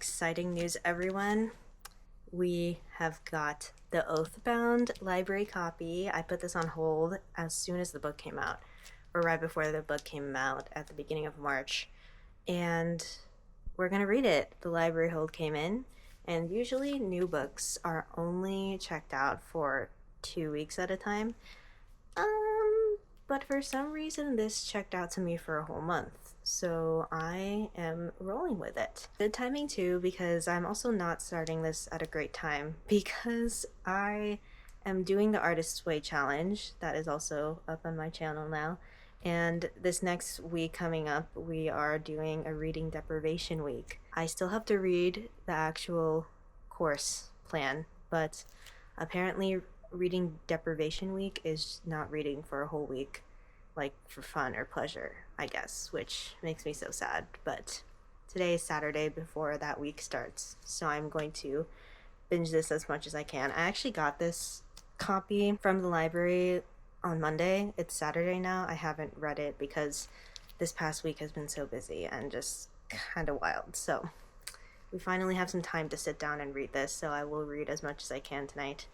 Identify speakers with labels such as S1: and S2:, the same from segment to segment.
S1: exciting news, everyone. We have got the Oathbound library copy. I put this on hold as soon as the book came out, or right before the book came out at the beginning of March. And we're going to read it. The library hold came in, and usually new books are only checked out for 2 weeks at a time. But for some reason, this checked out to me for a whole month. So I am rolling with it. Good timing too, because I'm also not starting this at a great time because I am doing the Artist's Way challenge. That is also up on my channel now. And this next week coming up, we are doing a reading deprivation week. I still have to read the actual course plan, but apparently reading deprivation week is not reading for a whole week, like for fun or pleasure, I guess, which makes me so sad. But today is Saturday before that week starts, so I'm going to binge this as much as I can. I actually got this copy from the library on Monday. It's Saturday now. I haven't read it because this past week has been so busy and just kind of wild. So we finally have some time to sit down and read this, so I will read as much as I can tonight.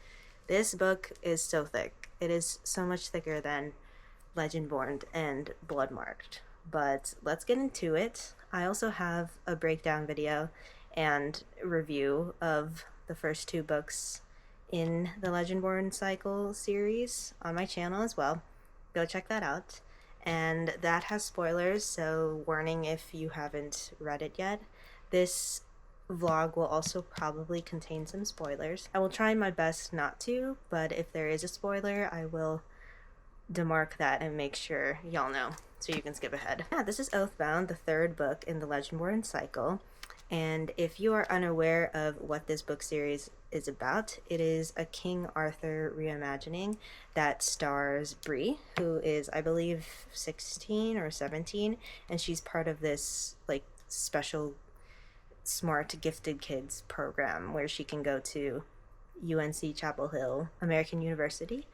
S1: This book is so thick. It is so much thicker than Legendborn and Bloodmarked. But let's get into it. I also have a breakdown video and review of the first 2 books in the Legendborn cycle series on my channel as well. Go check that out. And that has spoilers, so warning if you haven't read it yet. This vlog will also probably contain some spoilers. I will try my best not to, but if there is a spoiler, I will demark that and make sure y'all know so you can skip ahead. Yeah, this is Oathbound, the 3rd book in the Legendborn cycle. And if you are unaware of what this book series is about, it is a King Arthur reimagining that stars Bree, who is, I believe, 16 or 17, and she's part of this like special smart gifted kids program where she can go to UNC Chapel Hill American University,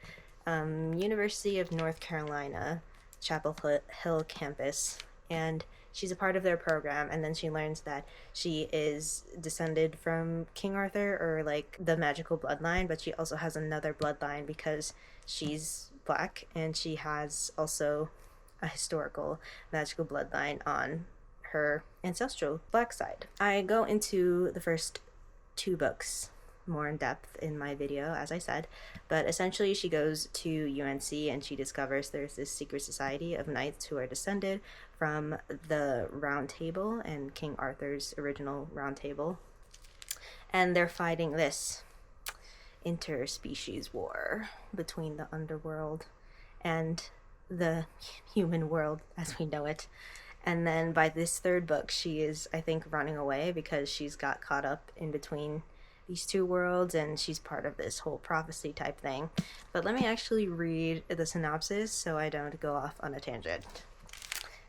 S1: University of North Carolina Chapel Hill campus, and she's a part of their program. And then she learns that she is descended from King Arthur, or like the magical bloodline, but she also has another bloodline because she's black, and she has also a historical magical bloodline on her ancestral black side. I go into the first 2 books more in depth in my video, as I said, but essentially she goes to UNC and she discovers there's this secret society of knights who are descended from the Round Table and King Arthur's original Round Table, and they're fighting this interspecies war between the underworld and the human world as we know it. And then by this 3rd book, she is, I think, running away because she's got caught up in between these 2 worlds, and she's part of this whole prophecy type thing. But let me actually read the synopsis so I don't go off on a tangent,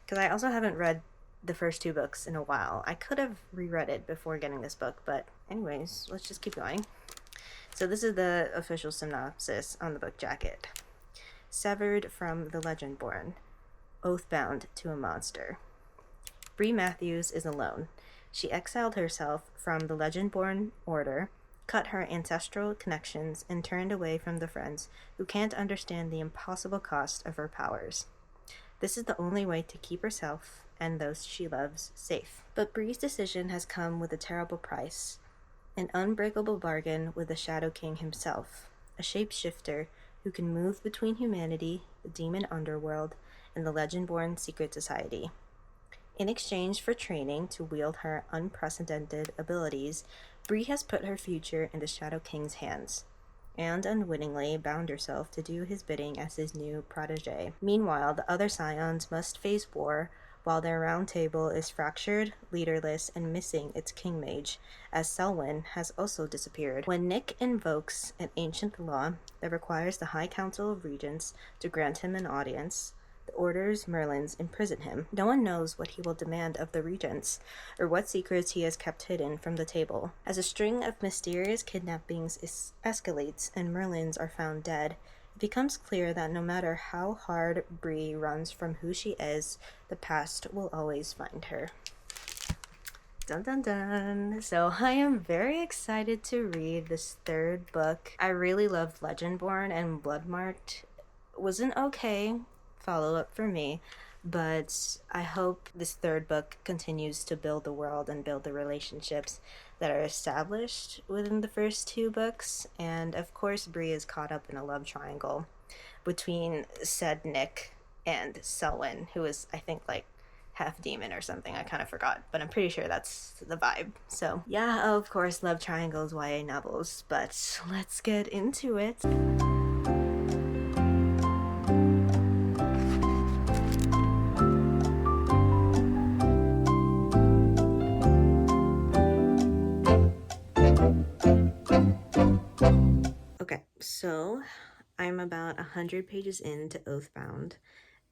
S1: because I also haven't read the first 2 books in a while. I could have reread it before getting this book, but anyways, let's just keep going. So this is the official synopsis on the book jacket. Severed from the Legendborn, oathbound to a monster. Bree Matthews is alone. She exiled herself from the Legendborn order, cut her ancestral connections, and turned away from the friends who can't understand the impossible cost of her powers. This is the only way to keep herself and those she loves safe. But Bree's decision has come with a terrible price, an unbreakable bargain with the Shadow King himself, a shapeshifter who can move between humanity, the demon underworld, and the Legendborn secret society. In exchange for training to wield her unprecedented abilities, Bree has put her future in the Shadow King's hands, and unwittingly bound herself to do his bidding as his new protege. Meanwhile, the other Scions must face war while their round table is fractured, leaderless, and missing its king mage, as Selwyn has also disappeared. When Nick invokes an ancient law that requires the High Council of Regents to grant him an audience, the Order's Merlins imprison him. No one knows what he will demand of the regents, or what secrets he has kept hidden from the table. As a string of mysterious kidnappings escalates and Merlins are found dead, it becomes clear that no matter how hard Bree runs from who she is, the past will always find her. Dun dun dun. So I am very excited to read this third book. I really loved Legendborn, and Bloodmarked was an okay follow up for me, but I hope this third book continues to build the world and build the relationships that are established within the first two books. And of course, Bree is caught up in a love triangle between said Nick and Selwyn, who is, I think, like half demon or something. I kind of forgot, but I'm pretty sure that's the vibe. So, yeah, of course, love triangles, YA novels, but let's get into it. Okay, so I'm about 100 pages into Oathbound,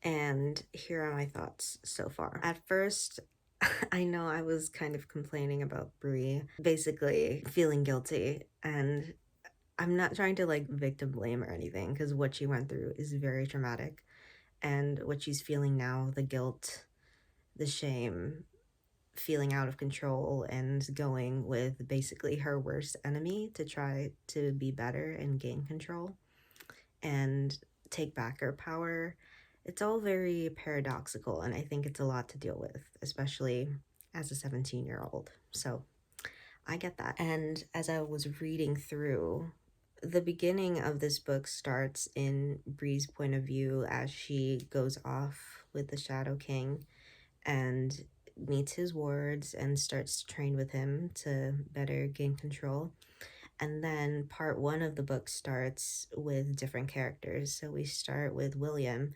S1: and here are my thoughts so far. At first, I know I was kind of complaining about Brie, basically feeling guilty, and I'm not trying to like victim blame or anything because what she went through is very traumatic, and what she's feeling now, the guilt, the shame, feeling out of control, and going with basically her worst enemy to try to be better and gain control and take back her power. It's all very paradoxical, and I think it's a lot to deal with, especially as a 17-year-old. So I get that. And as I was reading through, the beginning of this book starts in Bree's point of view as she goes off with the Shadow King and meets his wards and starts to train with him to better gain control. And then part one of the book starts with different characters. So we start with William,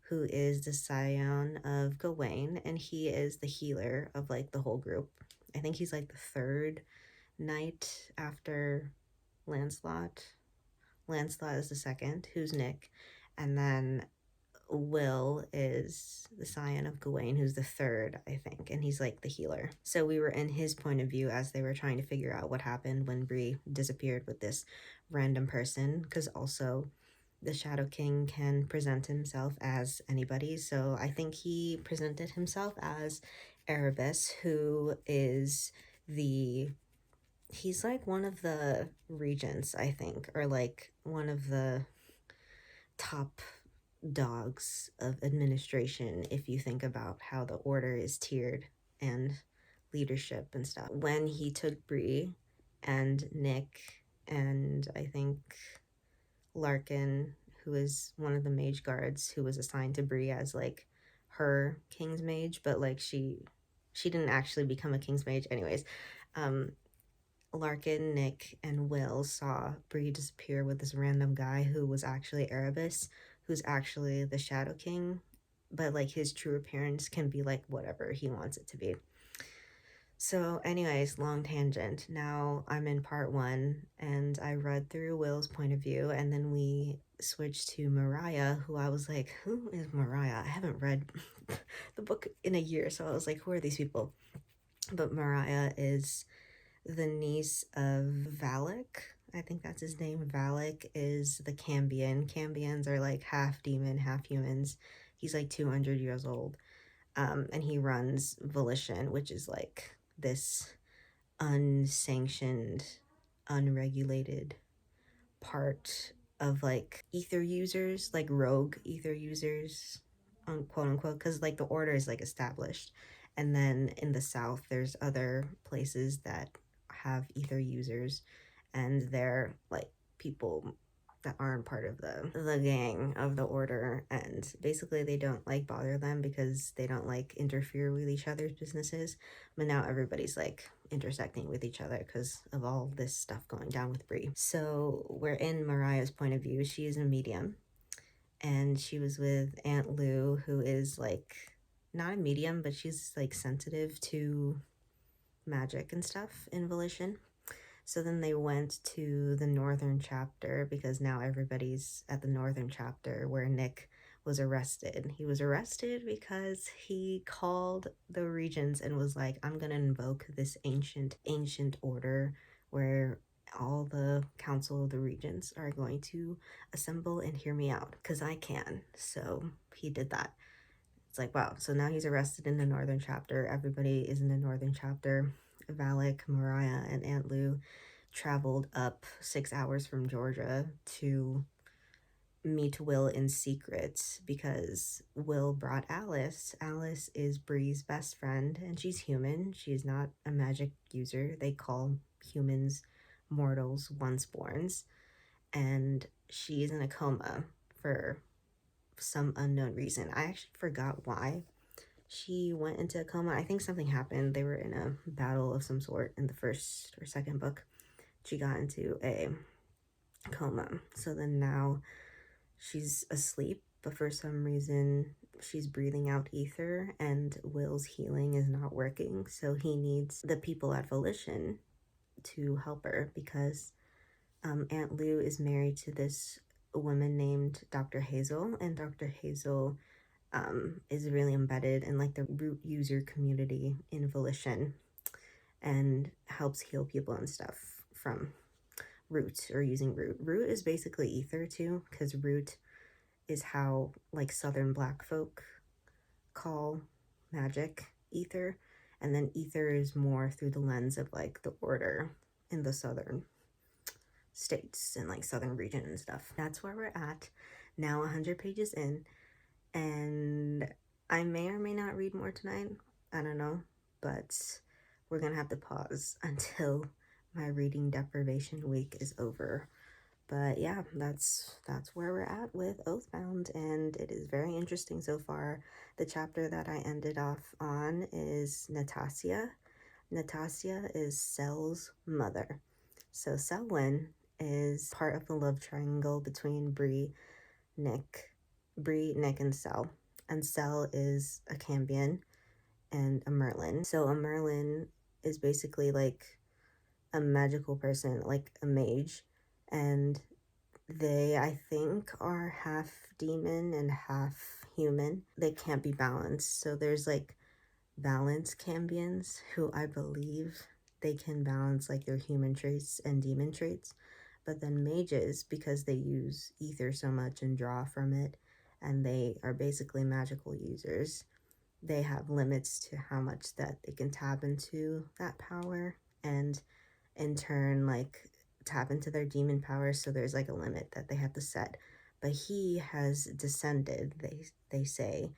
S1: who is the scion of Gawain, and he is the healer of like the whole group. I think he's like the third knight after Lancelot. Lancelot is the second, who's Nick. And then Will is the scion of Gawain, who's the third, I think, and he's like the healer. So we were in his point of view as they were trying to figure out what happened when Bree disappeared with this random person, because also the Shadow King can present himself as anybody. So I think he presented himself as Erebus, who is he's like one of the regents, I think, or like one of the top dogs of administration if you think about how the order is tiered and leadership and stuff. When he took Bree and Nick and I think Larkin, who is one of the mage guards who was assigned to Bree as like her king's mage, but like she didn't actually become a king's mage anyways. Larkin, Nick, and Will saw Bree disappear with this random guy who was actually Erebus, who's actually the Shadow King, but like his true appearance can be like whatever he wants it to be. So, anyways, long tangent. Now I'm in part one, and I read through Will's point of view, and then we switched to Mariah, who I was like, who is Mariah? I haven't read the book in a year, so I was like, who are these people? But Mariah is the niece of Valak. I think that's his name. Valak is the Cambion. Cambions are like half demon, half humans. He's like 200 years old. And he runs Volition, which is like this unsanctioned, unregulated part of like ether users, like rogue ether users, quote unquote, because like the order is like established. And then in the south, there's other places that have ether users, and they're like people that aren't part of the gang of the order, and basically they don't like bother them because they don't like interfere with each other's businesses. But now everybody's like intersecting with each other because of all this stuff going down with Bree. So we're in Mariah's point of view. She is a medium, and she was with Aunt Lou, who is like not a medium, but she's like sensitive to magic and stuff in Volition. So then they went to the northern chapter because now everybody's at the northern chapter where Nick was arrested. He was arrested because he called the regents and was like, I'm gonna invoke this ancient order where all the council of the regents are going to assemble and hear me out because I can. So he did that. It's like, wow. So now he's arrested in the northern chapter. Everybody is in the northern chapter. Valak, Mariah, and Aunt Lou traveled up 6 hours from Georgia to meet Will in secret because Will brought Alice. Alice is Bree's best friend, and she's human. She's not a magic user. They call humans mortals once-borns, and she's in a coma for some unknown reason. I actually forgot why she went into a coma. I think something happened. They were in a battle of some sort in the first or second book. She got into a coma. So then now she's asleep, but for some reason she's breathing out ether, and Will's healing is not working. So he needs the people at Volition to help her because Aunt Lou is married to this woman named Dr. Hazel, and Dr. Hazel is really embedded in like the root user community in Volition and helps heal people and stuff from root or using root. Root is basically ether too, because root is how like Southern Black folk call magic ether, and then ether is more through the lens of like the order in the Southern states and like Southern region and stuff. That's where we're at now, 100 pages in, and I may or may not read more tonight. I don't know, but we're gonna have to pause until my reading deprivation week is over. But yeah, that's where we're at with Oathbound, and it is very interesting so far. The chapter that I ended off on is Natasha. Natasha is Sel's mother. So Selwyn is part of the love triangle between Bree, Nick, and Sel. And Sel is a Cambion and a Merlin. So a Merlin is basically like a magical person, like a mage, and they, I think, are half demon and half human. They can't be balanced. So there's like balanced Cambions who I believe they can balance like their human traits and demon traits. But then mages, because they use ether so much and draw from it, and they are basically magical users, they have limits to how much that they can tap into that power, and in turn like tap into their demon powers. So there's like a limit that they have to set. But he has descended, they say,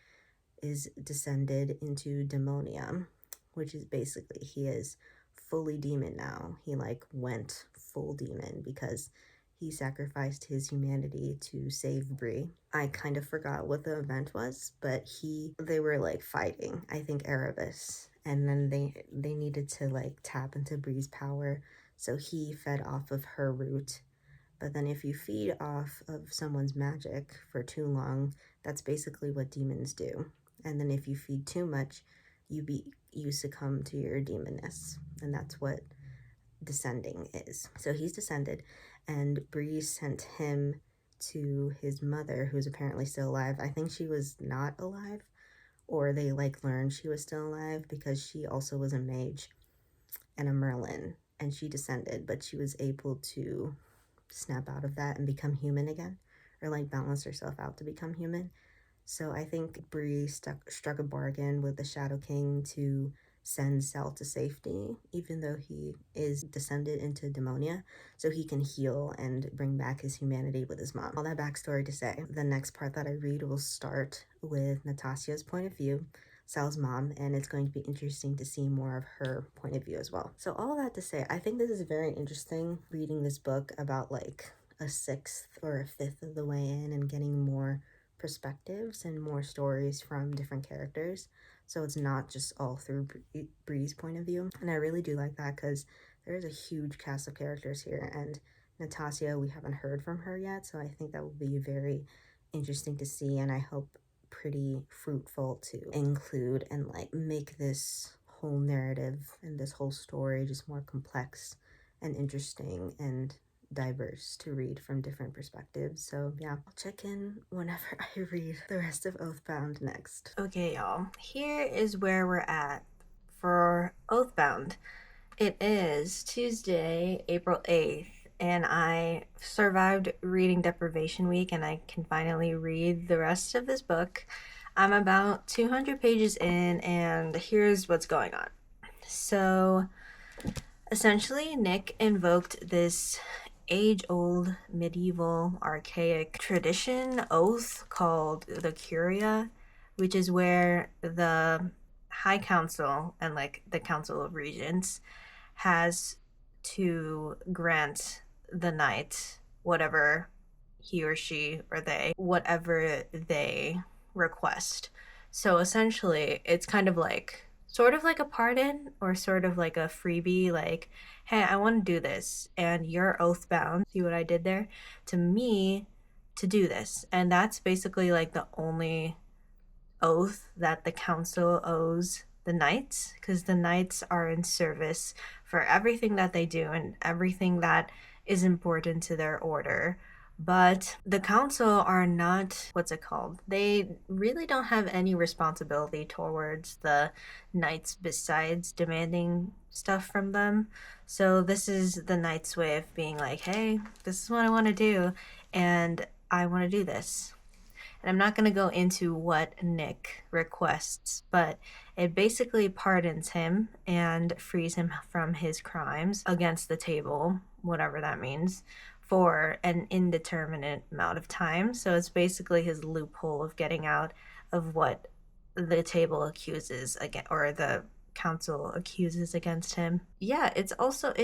S1: is descended into demonium, which is basically he is fully demon now. He like went full demon because he sacrificed his humanity to save Bree. I kind of forgot what the event was, but they were like fighting, I think Erebus, and then they needed to like tap into Bree's power, so he fed off of her root. But then if you feed off of someone's magic for too long, that's basically what demons do. And then if you feed too much, you succumb to your demonness, and that's what descending is. So he's descended, and Bree sent him to his mother, who's apparently still alive. I think she was not alive, or they like learned she was still alive because she also was a mage and a Merlin, and she descended, but she was able to snap out of that and become human again, or like balance herself out to become human. So I think Bree struck a bargain with the Shadow King to send Sel to safety, even though he is descended into demonia, so he can heal and bring back his humanity with his mom. All that backstory to say, the next part that I read will start with Natasha's point of view, Sel's mom, and it's going to be interesting to see more of her point of view as well. So all that to say, I think this is very interesting, reading this book about like a sixth or a fifth of the way in and getting more perspectives and more stories from different characters. So it's not just all through Bree's point of view. And I really do like that because there is a huge cast of characters here, and Natasha, we haven't heard from her yet, so I think that will be very interesting to see, and I hope pretty fruitful to include and like make this whole narrative and this whole story just more complex and interesting and diverse to read from different perspectives. So yeah, I'll check in whenever I read the rest of Oathbound next. Okay, y'all, here is where we're at for Oathbound. It is Tuesday, April 8th, and I survived reading deprivation week, and I can finally read the rest of this book. I'm about 200 pages in, and here's what's going on. So Essentially, Nick invoked this age-old, medieval, archaic tradition, oath called the Curia, which is where the High Council and like the Council of Regents has to grant the knight whatever he or she or they, whatever they request. So essentially, it's kind of like sort of like a pardon or sort of like a freebie, like, hey, I want to do this, and you're oathbound. See what I did there? To me, to do this. And that's basically like the only oath that the council owes the knights, because the knights are in service for everything that they do and everything that is important to their order. But the council are not, what's it called? They really don't have any responsibility towards the knights besides demanding stuff from them. So this is the knight's way of being like, hey, this is what I want to do, and I want to do this. And I'm not going to go into what Nick requests, but it basically pardons him and frees him from his crimes against the table, whatever that means, for an indeterminate amount of time. So it's basically his loophole of getting out of what the table accuses again, or the council accuses against him. Yeah, it's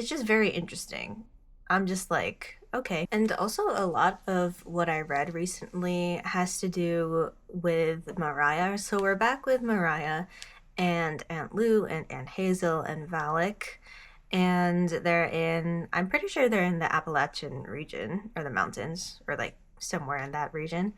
S1: just very interesting. I'm just like, okay. And also, a lot of what I read recently has to do with Mariah. So we're back with Mariah and Aunt Lou and Aunt Hazel and Valak. And I'm pretty sure they're in the Appalachian region, or the mountains, or like somewhere in that region.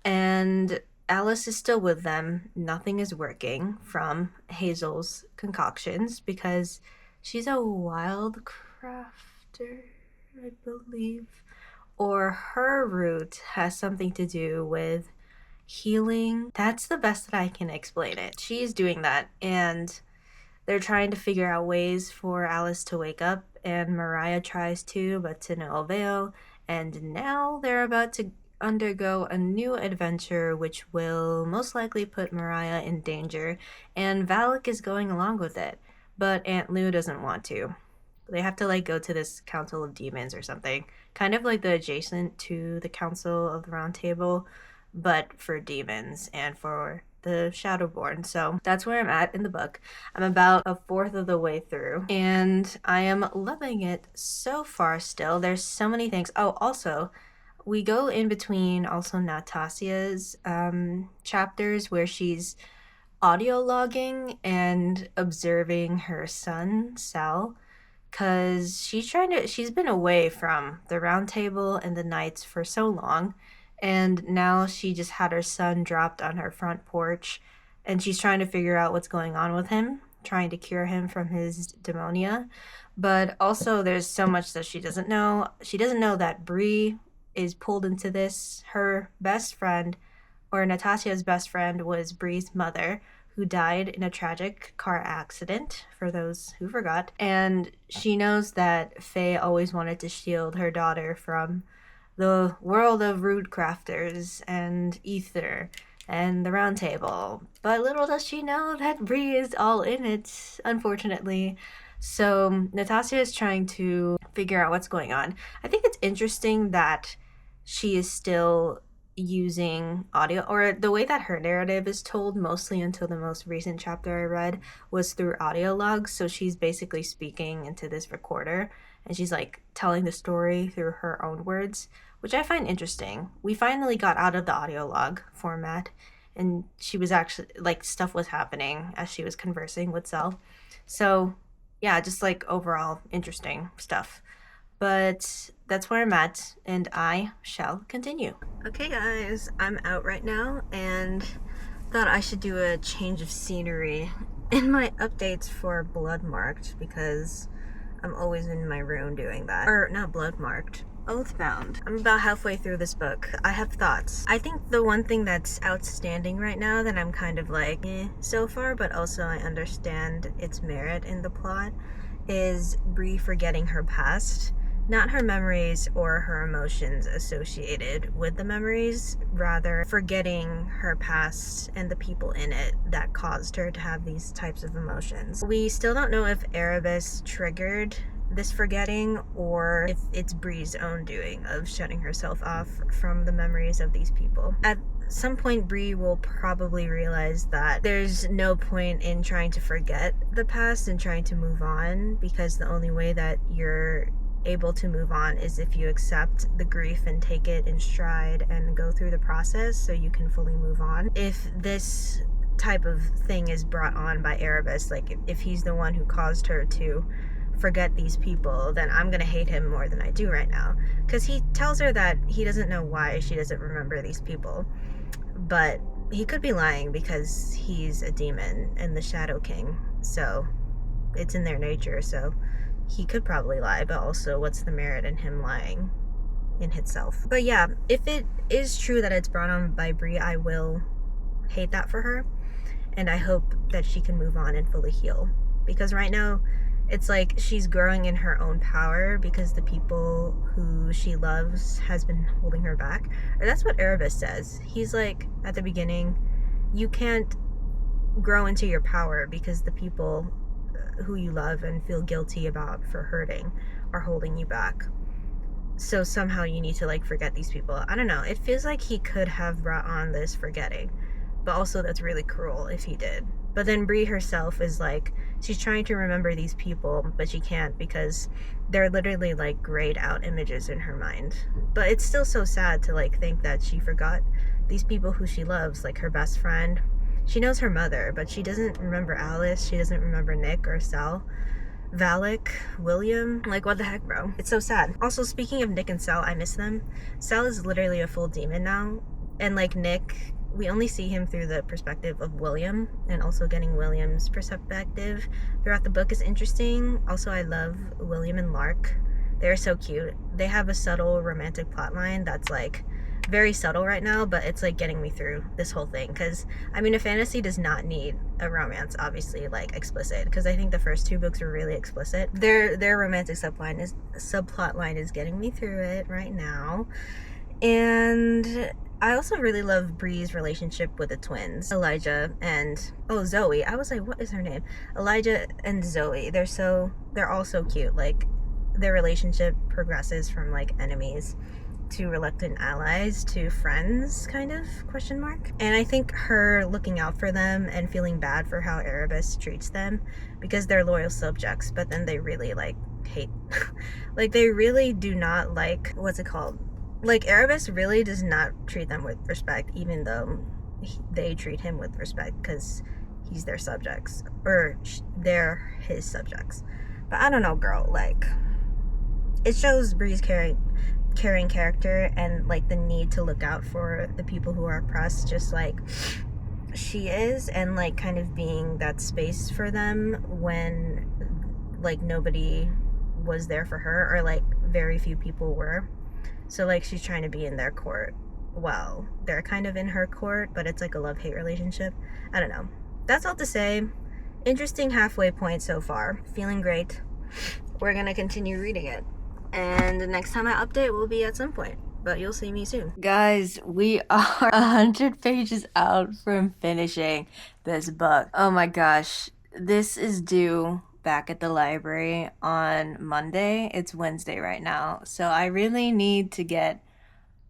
S1: And Alice is still with them. Nothing is working from Hazel's concoctions because she's a wild crafter, I believe. Or her root has something to do with healing. That's the best that I can explain it. She's doing that, and they're trying to figure out ways for Alice to wake up, and Mariah tries to, but to no avail. And now they're about to undergo a new adventure, which will most likely put Mariah in danger, and Valak is going along with it, but Aunt Lou doesn't want to. They have to like go to this council of demons or something, kind of like the adjacent to the council of the round table, but for demons and for the Shadowborn. So that's where I'm at in the book. I'm about a fourth of the way through, and I am loving it so far still. There's so many things. Oh, also, we go in between also Natasia's chapters where she's audio logging and observing her son, Sal, because she's been away from the round table and the knights for so long, and now she just had her son dropped on her front porch, and she's trying to figure out what's going on with him, trying to cure him from his demonia. But also there's so much that she doesn't know. She doesn't know that Bree is pulled into this. Her best friend, or Natasia's best friend, was Bree's mother, who died in a tragic car accident, for those who forgot. And she knows that Faye always wanted to shield her daughter from the world of rude crafters and ether and the round table. But little does she know that Bree is all in it, unfortunately. So Natasha is trying to figure out what's going on. I think it's interesting that she is still using audio, or the way that her narrative is told mostly until the most recent chapter I read was through audio logs. So she's basically speaking into this recorder, and she's like telling the story through her own words, which I find interesting. We finally got out of the audio log format, and she was actually like, stuff was happening as she was conversing with Sel. So yeah, just like overall interesting stuff. But that's where I'm at, and I shall continue. Okay guys, I'm out right now, and thought I should do a change of scenery in my updates for Bloodmarked, because I'm always in my room doing that. Or not Bloodmarked, Oathbound. I'm about halfway through this book. I have thoughts. I think the one thing that's outstanding right now that I'm kind of like, so far, but also I understand its merit in the plot, is Bree forgetting her past. not her memories or her emotions associated with the memories, rather forgetting her past and the people in it that caused her to have these types of emotions. We still don't know if Erebus triggered this forgetting or if it's Bree's own doing of shutting herself off from the memories of these people. At some point, Bree will probably realize that there's no point in trying to forget the past and trying to move on, because the only way that you're able to move on is if you accept the grief and take it in stride and go through the process so you can fully move on. If this type of thing is brought on by Erebus, like if he's the one who caused her to forget these people, then I'm gonna hate him more than I do right now, because he tells her that he doesn't know why she doesn't remember these people, but he could be lying because he's a demon and the Shadow King, so it's in their nature, so he could probably lie, but also what's the merit in him lying in itself? But yeah, if it is true that it's brought on by Bree, I will hate that for her, and I hope that she can move on and fully heal, because right now it's like she's growing in her own power because the people who she loves has been holding her back. Or that's what Erebus says. He's like, at the beginning, you can't grow into your power because the people who you love and feel guilty about for hurting are holding you back. So somehow you need to like forget these people. I don't know. It feels like he could have brought on this forgetting, but also that's really cruel if he did. But then Bree herself is like, she's trying to remember these people, but she can't because they're literally like grayed out images in her mind. But it's still so sad to like think that she forgot these people who she loves, like her best friend. She knows her mother, but she doesn't remember Alice. She doesn't remember Nick or Sal, Valak, William. Like, what the heck, bro? It's so sad. Also, speaking of Nick and Sal, I miss them. Sal is literally a full demon now. And like Nick, we only see him through the perspective of William, and also getting William's perspective throughout the book is interesting. Also, I love William and Lark. They're so cute. They have a subtle romantic plotline that's like very subtle right now, but it's like getting me through this whole thing, because I mean, a fantasy does not need a romance, obviously, like explicit, because I think the first two books were really explicit. Their romantic subplot line is getting me through it right now. And I also really love Bree's relationship with the twins, Elijah and Zoe. I was like, what is her name? Elijah and Zoe. They're all so cute. Like, their relationship progresses from like enemies to reluctant allies to friends, kind of, question mark. And I think her looking out for them and feeling bad for how Erebus treats them, because they're loyal subjects, but then they really like hate like they really do not like, what's it called, like Erebus really does not treat them with respect, even though they treat him with respect because he's their subjects, or they're his subjects. But I don't know, girl, like, it shows Bree's caring character and like the need to look out for the people who are oppressed, just like she is, and like kind of being that space for them when like nobody was there for her, or like very few people were. So like she's trying to be in their court. Well, they're kind of in her court, but it's like a love-hate relationship. I don't know. That's all to say. Interesting halfway point so far. Feeling great. We're gonna continue reading it. And the next time I update will be at some point. But you'll see me soon. Guys, we are 100 pages out from finishing this book. Oh my gosh. This is due back at the library on Monday. It's Wednesday right now, so I really need to get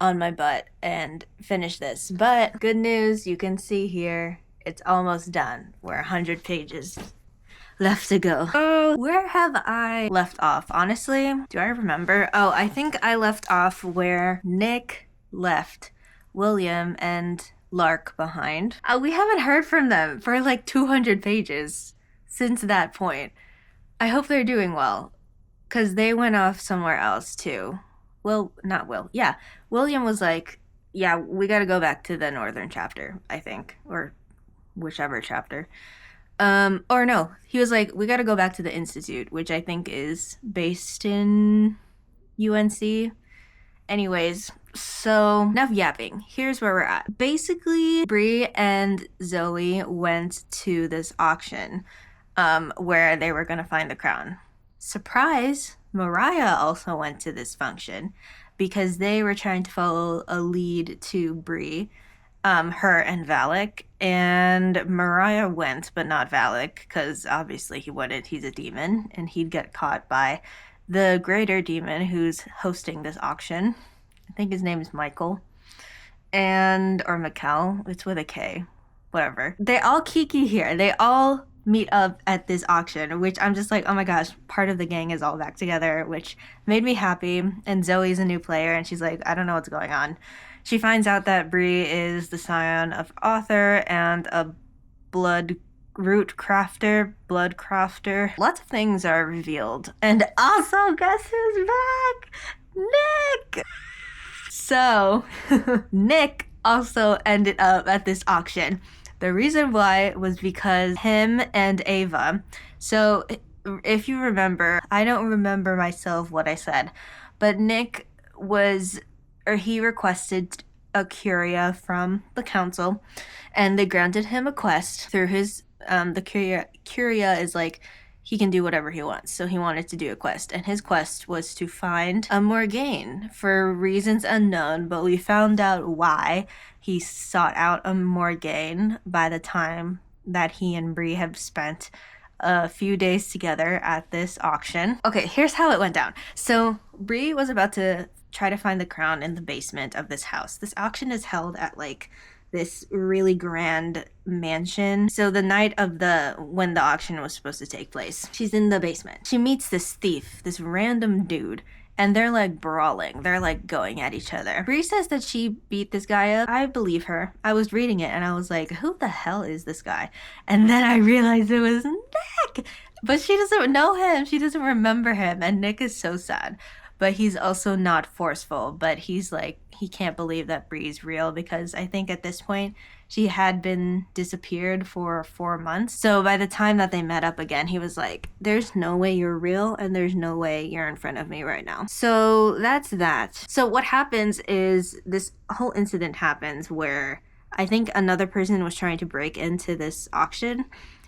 S1: on my butt and finish this. But good news, you can see here, it's almost done. We're 100 pages left to go. Oh, where have I left off? Honestly, do I remember? Oh, I think I left off where Nick left William and Lark behind. We haven't heard from them for like 200 pages since that point. I hope they're doing well, because they went off somewhere else too. Well, not Will. Yeah, William was like, yeah, we gotta go back to the northern chapter, I think, or whichever chapter. Or no, he was like, we gotta go back to the Institute, which I think is based in UNC. Anyways, so enough yapping. Here's where we're at. Basically, Bree and Zoe went to this auction where they were gonna find the crown. Surprise! Mariah also went to this function because they were trying to follow a lead to Bree, her and Valak, and Mariah went, but not Valak, because obviously he wouldn't. He's a demon, and he'd get caught by the greater demon who's hosting this auction. I think his name is Michael, or Mikkel. It's with a K, whatever. They all kiki here. They all meet up at this auction, which I'm just like, oh my gosh, part of the gang is all back together, which made me happy. And Zoe's a new player, and she's like, I don't know what's going on. She finds out that Bree is the scion of Arthur and a blood crafter. Lots of things are revealed. And also, guess who's back? Nick! So, Nick also ended up at this auction. The reason why was because him and Ava. So, if you remember, I don't remember myself what I said, but Nick he requested a curia from the council, and they granted him a quest through his, the curia is like, he can do whatever he wants. So he wanted to do a quest, and his quest was to find a Morgaine for reasons unknown, but we found out why he sought out a Morgaine by the time that he and Bree have spent a few days together at this auction. Okay, here's how it went down. So Bree was about to try to find the crown in the basement of this house. This auction is held at like this really grand mansion. So the night of when the auction was supposed to take place, she's in the basement. She meets this thief, this random dude, and they're like brawling. They're like going at each other. Bree says that she beat this guy up. I believe her. I was reading it and I was like, who the hell is this guy? And then I realized it was Nick. But she doesn't know him. She doesn't remember him. And Nick is so sad. But he's also not forceful. But he's like, he can't believe that Bree's real, because I think at this point she had been disappeared for 4 months. So by the time that they met up again, he was like, there's no way you're real, and there's no way you're in front of me right now. So that's that. So what happens is this whole incident happens where I think another person was trying to break into this auction.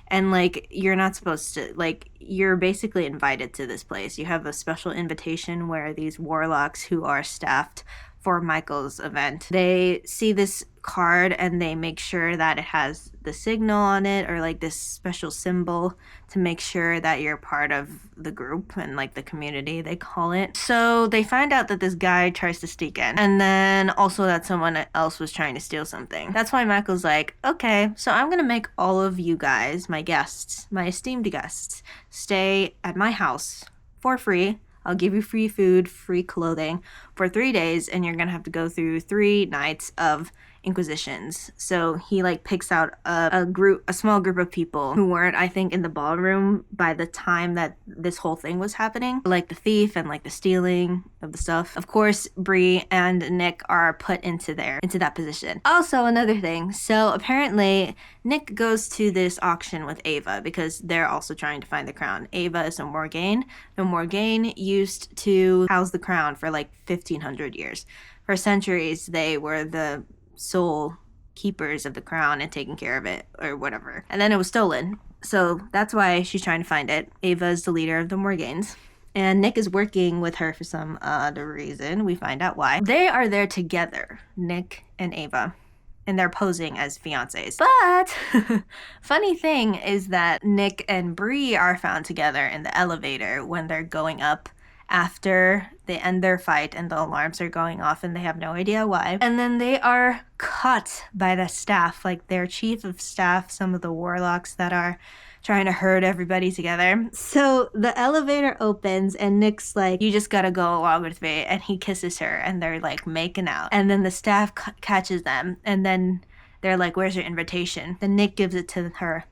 S1: And, like, you're not supposed to, like, you're basically invited to this place. You have a special invitation where these warlocks who are staffed for Michael's event, they see this card and they make sure that it has the signal on it, or like this special symbol to make sure that you're part of the group and like the community, they call it. So they find out that this guy tries to sneak in, and then also that someone else was trying to steal something. That's why Michael's like, okay, so I'm gonna make all of you guys, my guests, my esteemed guests, stay at my house for free. I'll give you free food, free clothing for 3 days, and you're gonna have to go through 3 nights of inquisitions. So he like picks out a small group of people who weren't, I think, in the ballroom by the time that this whole thing was happening, like the thief and like the stealing of the stuff. Of course, Bree and Nick are put into that position. Also, another thing, so apparently Nick goes to this auction with Ava because they're also trying to find the crown. Ava is a Morgaine. The Morgaine used to house the crown for like 1500 years. For centuries, they were the sole keepers of the crown and taking care of it or whatever. And then it was stolen. So that's why she's trying to find it. Ava is the leader of the Morgaines. And Nick is working with her for some other reason. We find out why. They are there together, Nick and Ava. And they're posing as fiancés. But funny thing is that Nick and Bree are found together in the elevator when they're going up after they end their fight and the alarms are going off and they have no idea why. And then they are caught by the staff, like their chief of staff, some of the warlocks that are trying to herd everybody together. So the elevator opens and Nick's like, you just gotta go along with me. And he kisses her and they're like making out. And then the staff catches them and then they're like, where's your invitation? Then Nick gives it to her,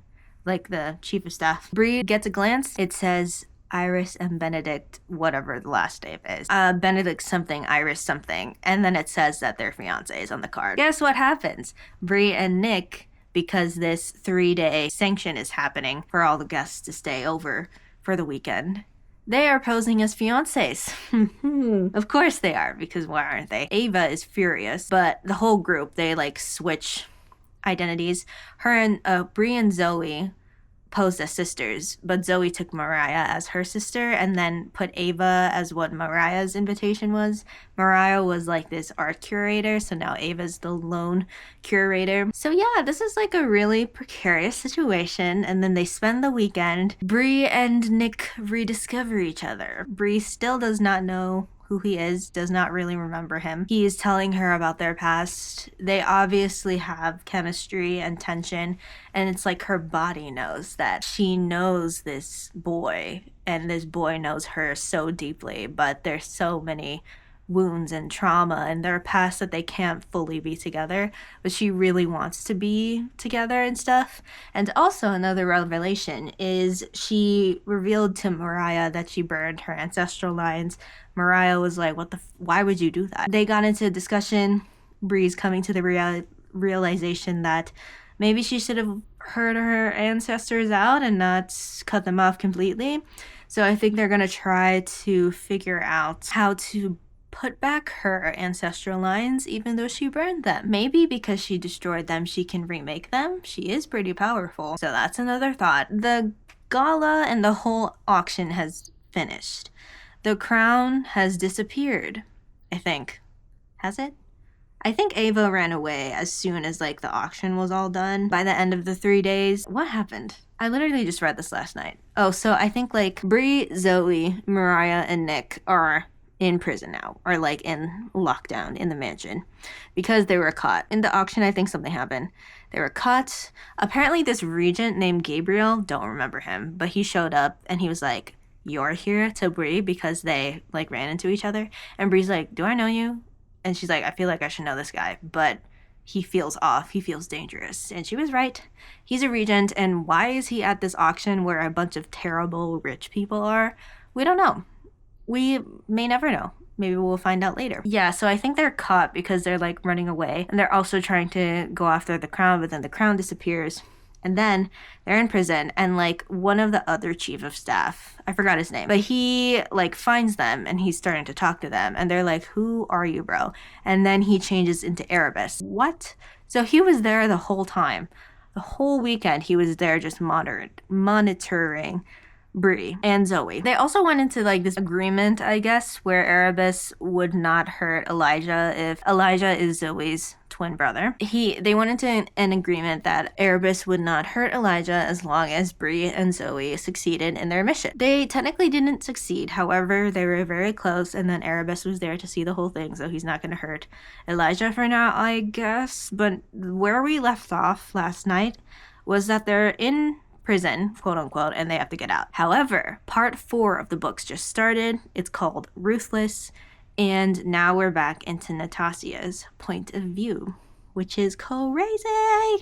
S1: like the chief of staff. Bree gets a glance. It says Iris and Benedict, whatever the last name is. Benedict something, Iris something. And then it says that they're fiancés on the card. Guess what happens? Bree and Nick, because this 3-day sanction is happening for all the guests to stay over for the weekend, they are posing as fiancés. Of course they are, because why aren't they? Ava is furious, but the whole group, they like switch identities. Her and Bree and Zoe posed as sisters, but Zoe took Mariah as her sister and then put Ava as what Mariah's invitation was. Mariah was like this art curator, so now Ava's the lone curator. So yeah, this is like a really precarious situation, and then they spend the weekend. Bree and Nick rediscover each other. Bree still does not know who he is, does not really remember him. He is telling her about their past. They obviously have chemistry and tension, and it's like her body knows that she knows this boy, and this boy knows her so deeply, but there's so many wounds and trauma in their past that they can't fully be together, but she really wants to be together and stuff. And also another revelation is she revealed to Mariah that she burned her ancestral lines. Mariah was like, why would you do that? They got into a discussion. Bree's coming to the realization that maybe she should have heard her ancestors out and not cut them off completely. So I think they're going to try to figure out how to put back her ancestral lines even though she burned them. Maybe because she destroyed them, she can remake them. She is pretty powerful. So that's another thought. The gala and the whole auction has finished. The crown has disappeared, I think. Has it? I think Ava ran away as soon as like the auction was all done. By the end of the 3 days, what happened? I literally just read this last night. Oh, so I think like Bree, Zoe, Mariah, and Nick are in prison now, or like in lockdown in the mansion because they were caught. In the auction, I think something happened. They were caught. Apparently this regent named Gabriel, don't remember him, but he showed up and he was like, "You're here," to Bree because they like ran into each other. And Bree's like, "Do I know you?" And she's like, "I feel like I should know this guy, but he feels off. He feels dangerous." And she was right. He's a regent, and why is he at this auction where a bunch of terrible rich people are? We don't know. We may never know. Maybe we'll find out later. Yeah, so I think they're caught because they're like running away, and they're also trying to go after the crown, but then the crown disappears. And then they're in prison, and like one of the other chief of staff, I forgot his name, but he like finds them and he's starting to talk to them, and they're like, "Who are you, bro?" And then he changes into Erebus. What? So he was there the whole time. The whole weekend he was there just monitoring Bree and Zoe. They also went into like this agreement, I guess, where Erebus would not hurt Elijah if Elijah is Zoe's twin brother. They went into an agreement that Erebus would not hurt Elijah as long as Bree and Zoe succeeded in their mission. They technically didn't succeed, however, they were very close, and then Erebus was there to see the whole thing, so he's not going to hurt Elijah for now, I guess. But where we left off last night was that they're in prison, quote unquote, and they have to get out. However, part 4 of the books just started. It's called Ruthless, and now we're back into Natasia's point of view, which is crazy.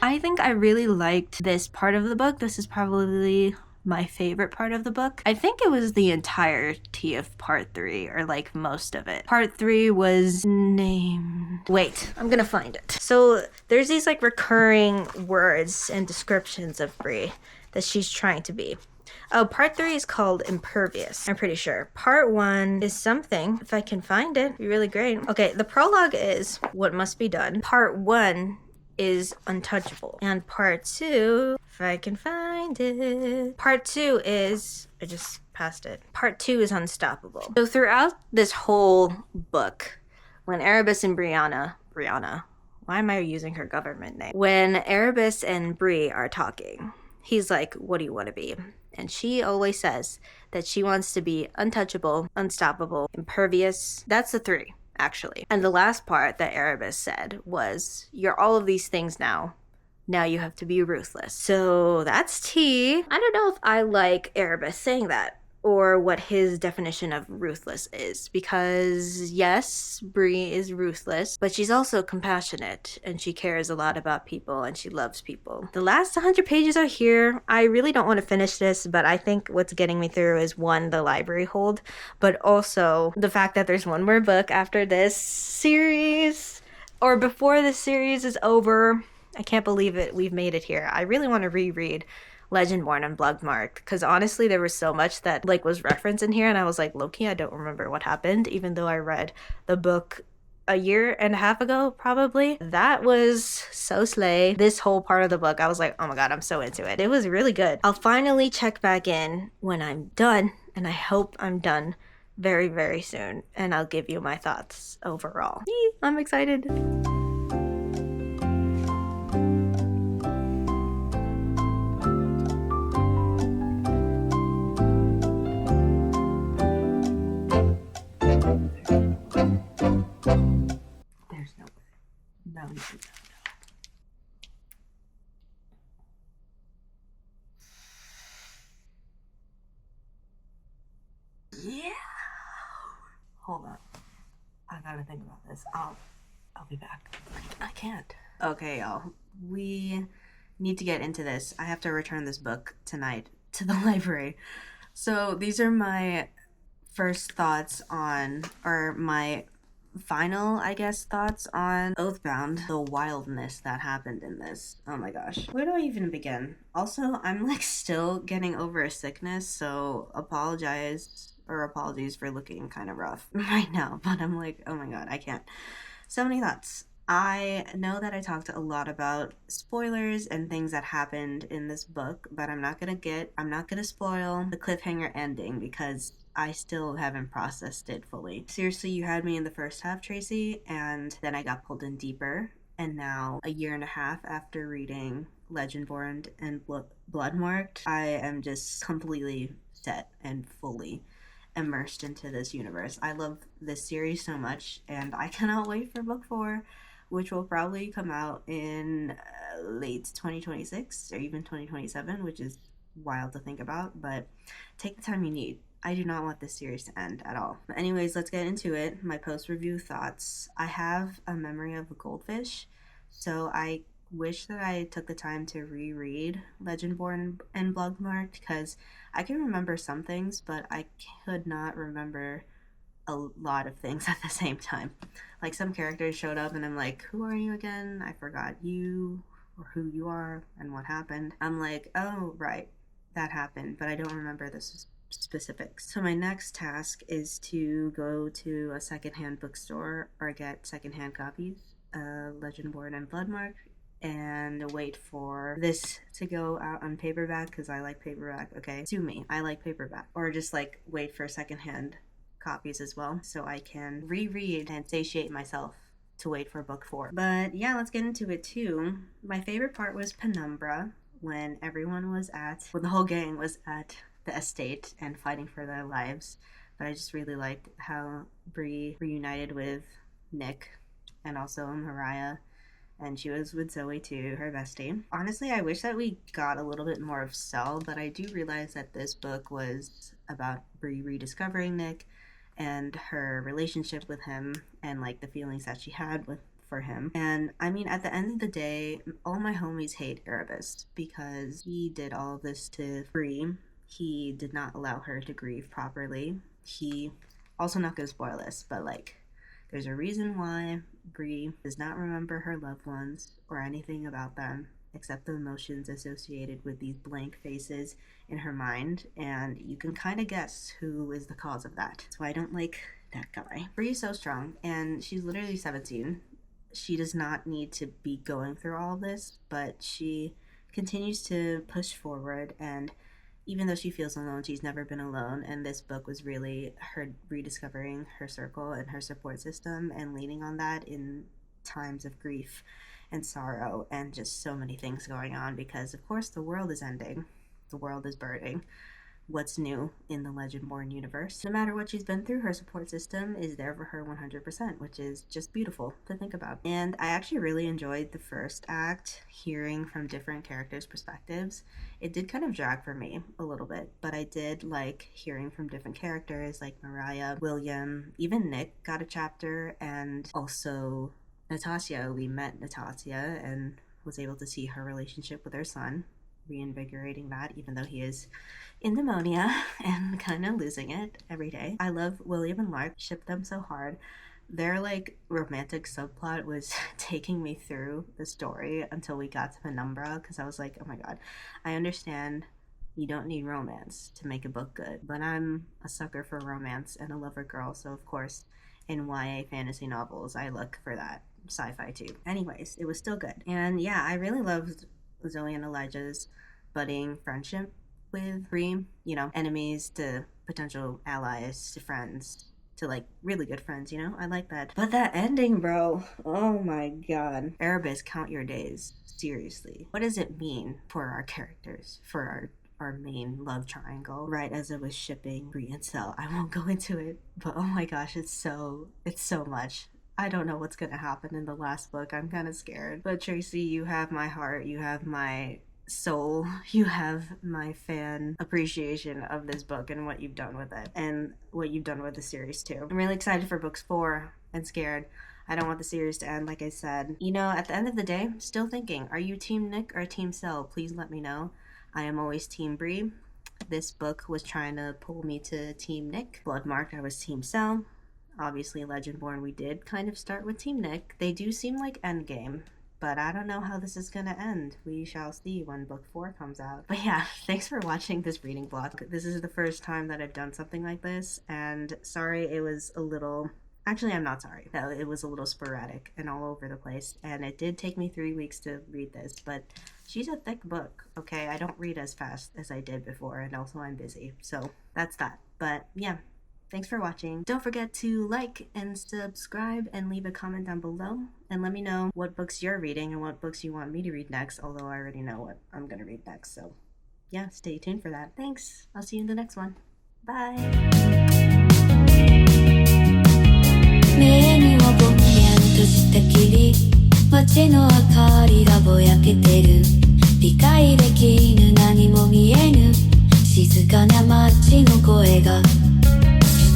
S1: I think I really liked this part of the book. This is probably my favorite part of the book. I think it was the entirety of part 3, or like most of it. Part 3 was named... Wait, I'm gonna find it. So there's these like recurring words and descriptions of Bree that she's trying to be. Oh, part 3 is called Impervious, I'm pretty sure. Part 1 is something, if I can find it, it'd be really great. Okay, the prologue is What Must Be Done. Part 1 is Untouchable. And part 2, if I can find it, part 2 is, I just passed it. Part 2 is Unstoppable. So throughout this whole book, when Erebus and Brianna, why am I using her government name? When Erebus and Bree are talking, he's like, "What do you want to be?" And she always says that she wants to be untouchable, unstoppable, impervious. That's the 3, actually. And the last part that Erebus said was, "You're all of these things now. Now you have to be ruthless." So that's tea. I don't know if I like Erebus saying that, or what his definition of ruthless is, because yes, Bree is ruthless, but she's also compassionate, and she cares a lot about people, and she loves people. The last 100 pages are here. I really don't want to finish this, but I think what's getting me through is, 1, the library hold, but also the fact that there's one more book after this series, or before this series is over. I can't believe it. We've made it here. I really want to reread Legendborn and Bloodmarked, because honestly there was so much that like was referenced in here, and I was like, low-key, I don't remember what happened, even though I read the book a year and a half ago, probably. That was so slay. This whole part of the book, I was like, oh my god, I'm so into it. It was really good. I'll finally check back in when I'm done, and I hope I'm done very, very soon, and I'll give you my thoughts overall. I'm excited. There's no way. No, no, no. Yeah. Hold on. I gotta think about this. I'll be back. I can't. Okay, y'all. We need to get into this. I have to return this book tonight to the library. So these are my first thoughts on, or my final, I guess, thoughts on Oathbound, the wildness that happened in this. Oh my gosh. Where do I even begin? Also, I'm like still getting over a sickness, so apologies for looking kind of rough right now, but I'm like, oh my god, I can't. So many thoughts. I know that I talked a lot about spoilers and things that happened in this book, but I'm not gonna spoil the cliffhanger ending because I still haven't processed it fully. Seriously, you had me in the first half, Tracy, and then I got pulled in deeper. And now, a year and a half after reading Legendborn and Bloodmarked, I am just completely set and fully immersed into this universe. I love this series so much, and I cannot wait for book 4, which will probably come out in late 2026 or even 2027, which is wild to think about, but take the time you need. I do not want this series to end at all. But anyways, let's get into it. My post-review thoughts. I have a memory of a goldfish, so I wish that I took the time to reread Legendborn and Bloodmarked because I can remember some things, but I could not remember a lot of things at the same time. Like some characters showed up and I'm like, who are you again? I forgot you or who you are and what happened. I'm like, oh, right, that happened, but I don't remember the specifics. So my next task is to go to a secondhand bookstore or get secondhand copies of Legendborn and Bloodmark and wait for this to go out on paperback because I like paperback. Okay, sue me, I like paperback. Or just like wait for secondhand copies as well so I can reread and satiate myself to wait for book 4. But yeah, let's get into it too. My favorite part was Penumbra when the whole gang was at the estate and fighting for their lives. But I just really liked how Bree reunited with Nick and also Mariah, and she was with Zoe too, her bestie. Honestly, I wish that we got a little bit more of Cell, but I do realize that this book was about Bree rediscovering Nick and her relationship with him and like the feelings that she had for him. And I mean, at the end of the day, all my homies hate Erebus because he did all of this to Bree. He did not allow her to grieve properly. He also, not gonna spoil this, but like there's a reason why Bree does not remember her loved ones or anything about them except the emotions associated with these blank faces in her mind, and you can kind of guess who is the cause of that. So I don't like that guy. Bree is so strong, and she's literally 17. She does not need to be going through all of this, but she continues to push forward, and even though she feels alone, she's never been alone, and this book was really her rediscovering her circle and her support system and leaning on that in times of grief and sorrow and just so many things going on because, of course, the world is ending. The world is burning. What's new in the Legendborn universe? No matter what she's been through, her support system is there for her 100%, which is just beautiful to think about. And I actually really enjoyed the first act, hearing from different characters' perspectives. It did kind of drag for me a little bit, but I did like hearing from different characters like Mariah, William, even Nick got a chapter, and also Natasha. We met Natasha and was able to see her relationship with her son, reinvigorating that, even though he is in pneumonia and kind of losing it every day. I love William and Lark, ship them so hard. Their like romantic subplot was taking me through the story until we got to Penumbra because I was like, oh my god, I understand you don't need romance to make a book good, but I'm a sucker for romance and a lover girl, so of course in YA fantasy novels, I look for that. Sci-Fi too. Anyways, it was still good. And yeah, I really loved Zoe and Elijah's budding friendship with Bree. You know, enemies to potential allies to friends to like really good friends, you know? I like that. But that ending, bro. Oh my god. Erebus, count your days. Seriously. What does it mean for our characters? For our main love triangle, right as it was shipping Bree and Cell. I won't go into it, but oh my gosh, it's so much. I don't know what's gonna happen in the last book. I'm kind of scared. But Tracy, you have my heart. You have my soul. You have my fan appreciation of this book and what you've done with it. And what you've done with the series too. I'm really excited for books 4 and scared. I don't want the series to end, like I said. You know, at the end of the day, still thinking, are you Team Nick or Team Cell? Please let me know. I am always Team Bree. This book was trying to pull me to Team Nick. Bloodmarked, I was Team Cell. Obviously, Legendborn, we did kind of start with Team Nick. They do seem like endgame, but I don't know how this is gonna end. We shall see when book 4 comes out. But yeah, thanks for watching this reading vlog. This is the first time that I've done something like this, and sorry it was a little... Actually, I'm not sorry. No, it was a little sporadic and all over the place, and it did take me 3 weeks to read this, but she's a thick book, okay? I don't read as fast as I did before, and also I'm busy, so that's that. But yeah. Thanks for watching. Don't forget to like and subscribe and leave a comment down below and let me know what books you're reading and what books you want me to read next, although I already know what I'm gonna read next, so yeah, stay tuned for that. Thanks. I'll see you in the next one. Bye.
S2: 目にはぼんやりとした霧街の明かりがぼやけてる理解できぬ何も見えぬ静かな街の声が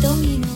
S2: 瞳の